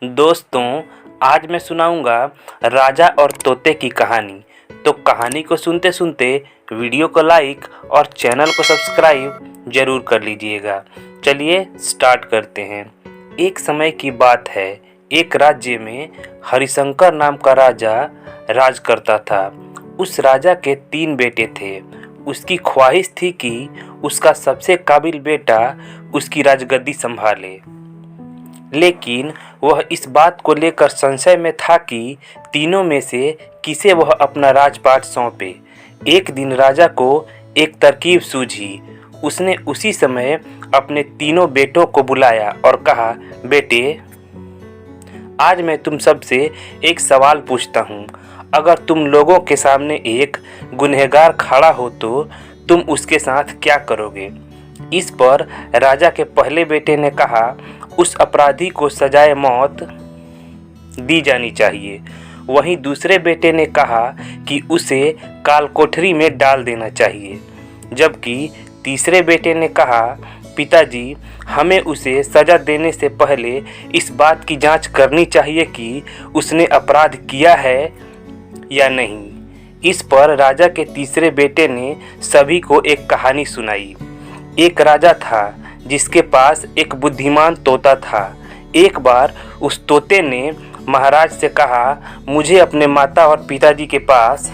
दोस्तों, आज मैं सुनाऊंगा राजा और तोते की कहानी। तो कहानी को सुनते सुनते वीडियो को लाइक और चैनल को सब्सक्राइब जरूर कर लीजिएगा। चलिए स्टार्ट करते हैं। एक समय की बात है, एक राज्य में हरिशंकर नाम का राजा राज करता था। उस राजा के 3 बेटे थे। उसकी ख्वाहिश थी कि उसका सबसे काबिल बेटा उसकी राजगद्दी संभाले, लेकिन वह इस बात को लेकर संशय में था कि तीनों में से किसे वह अपना राजपाट सौंपे। एक दिन राजा को एक तरकीब सूझी। उसने उसी समय अपने तीनों बेटों को बुलाया और कहा, बेटे, आज मैं तुम सबसे एक सवाल पूछता हूँ। अगर तुम लोगों के सामने एक गुनहगार खड़ा हो तो तुम उसके साथ क्या करोगे? इस पर राजा के पहले बेटे ने कहा, उस अपराधी को सजाए मौत दी जानी चाहिए। वहीं दूसरे बेटे ने कहा कि उसे कालकोठरी में डाल देना चाहिए, जबकि तीसरे बेटे ने कहा, पिताजी, हमें उसे सजा देने से पहले इस बात की जांच करनी चाहिए कि उसने अपराध किया है या नहीं। इस पर राजा के तीसरे बेटे ने सभी को एक कहानी सुनाई। एक राजा था जिसके पास एक बुद्धिमान तोता था। एक बार उस तोते ने महाराज से कहा, मुझे अपने माता और पिताजी के पास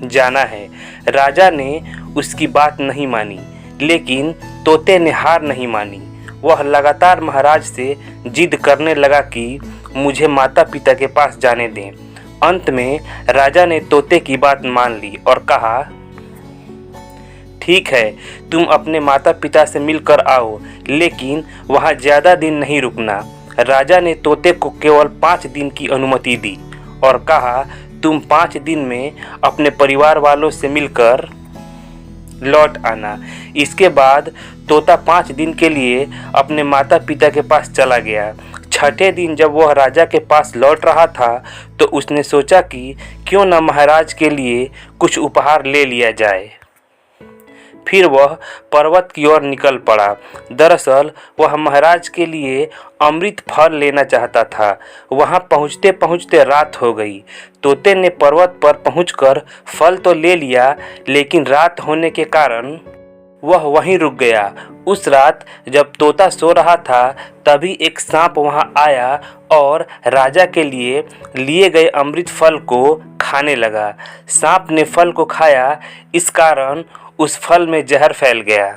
जाना है। राजा ने उसकी बात नहीं मानी, लेकिन तोते ने हार नहीं मानी। वह लगातार महाराज से जिद करने लगा कि मुझे माता पिता के पास जाने दें। अंत में राजा ने तोते की बात मान ली और कहा, ठीक है, तुम अपने माता पिता से मिलकर आओ, लेकिन वहाँ ज़्यादा दिन नहीं रुकना। राजा ने तोते को केवल 5 दिन की अनुमति दी और कहा, तुम 5 दिन में अपने परिवार वालों से मिलकर लौट आना। इसके बाद तोता 5 दिन के लिए अपने माता पिता के पास चला गया। छठे दिन जब वह राजा के पास लौट रहा था तो उसने सोचा कि क्यों न महाराज के लिए कुछ उपहार ले लिया जाए। फिर वह पर्वत की ओर निकल पड़ा। दरअसल वह महाराज के लिए अमृत फल लेना चाहता था। वहां पहुंचते पहुंचते रात हो गई। तोते ने पर्वत पर पहुंचकर फल तो ले लिया, लेकिन रात होने के कारण वह वहीं रुक गया। उस रात जब तोता सो रहा था, तभी एक सांप वहां आया और राजा के लिए गए अमृत फल को खाने लगा। सांप ने फल को खाया, इस कारण उस फल में जहर फैल गया,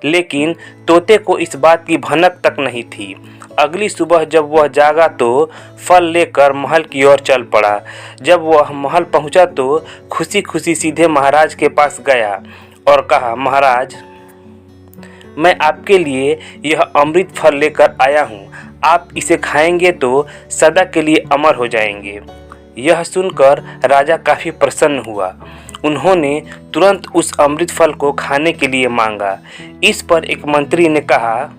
लेकिन तोते को इस बात की भनक तक नहीं थी। अगली सुबह जब वह जागा तो फल लेकर महल की ओर चल पड़ा। जब वह महल पहुंचा तो खुशी खुशी सीधे महाराज के पास गया और कहा, महाराज, मैं आपके लिए यह अमृत फल लेकर आया हूँ। आप इसे खाएंगे तो सदा के लिए अमर हो जाएंगे। यह सुनकर राजा काफ़ी प्रसन्न हुआ। उन्होंने तुरंत उस अमृत फल को खाने के लिए मांगा। इस पर एक मंत्री ने कहा,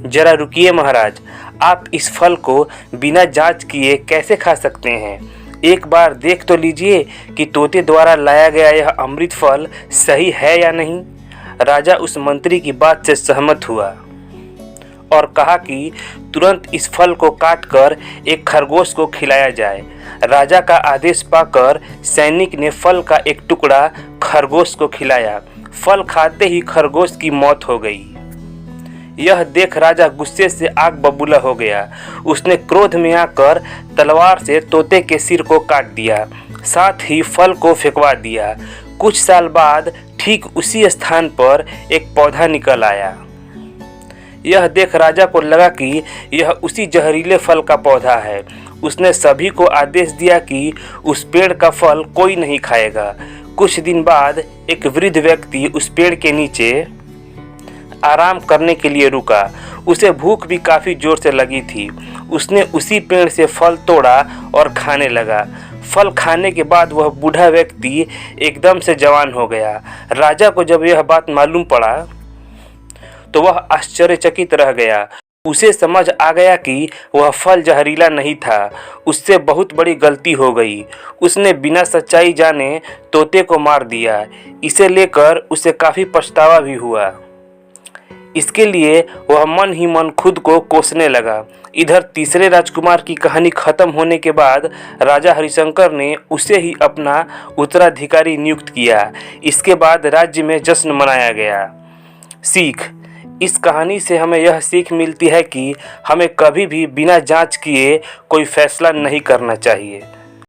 जरा रुकिए महाराज, आप इस फल को बिना जांच किए कैसे खा सकते हैं? एक बार देख तो लीजिए कि तोते द्वारा लाया गया यह अमृत फल सही है या नहीं। राजा उस मंत्री की बात से सहमत हुआ और कहा कि तुरंत इस फल को काटकर एक खरगोश को खिलाया जाए। राजा का आदेश पाकर सैनिक ने फल का एक टुकड़ा खरगोश को खिलाया। फल खाते ही खरगोश की मौत हो गई। यह देख राजा गुस्से से आग बबूला हो गया। उसने क्रोध में आकर तलवार से तोते के सिर को काट दिया, साथ ही फल को फेंकवा दिया। कुछ साल बाद ठीक उसी स्थान पर एक पौधा निकल आया। यह देख राजा को लगा कि यह उसी जहरीले फल का पौधा है। उसने सभी को आदेश दिया कि उस पेड़ का फल कोई नहीं खाएगा। कुछ दिन बाद एक वृद्ध व्यक्ति उस पेड़ के नीचे आराम करने के लिए रुका। उसे भूख भी काफ़ी जोर से लगी थी। उसने उसी पेड़ से फल तोड़ा और खाने लगा। फल खाने के बाद वह बूढ़ा व्यक्ति एकदम से जवान हो गया। राजा को जब यह बात मालूम पड़ा तो वह आश्चर्यचकित रह गया। उसे समझ आ गया कि वह फल जहरीला नहीं था। उससे बहुत बड़ी गलती हो गई। उसने बिना सच्चाई जाने तोते को मार दिया। इसे लेकर उसे काफ़ी पछतावा भी हुआ। इसके लिए वह मन ही मन खुद को कोसने लगा। इधर तीसरे राजकुमार की कहानी खत्म होने के बाद राजा हरिशंकर ने उसे ही अपना उत्तराधिकारी नियुक्त किया। इसके बाद राज्य में जश्न मनाया गया। सीख: इस कहानी से हमें यह सीख मिलती है कि हमें कभी भी बिना जांच किए कोई फैसला नहीं करना चाहिए।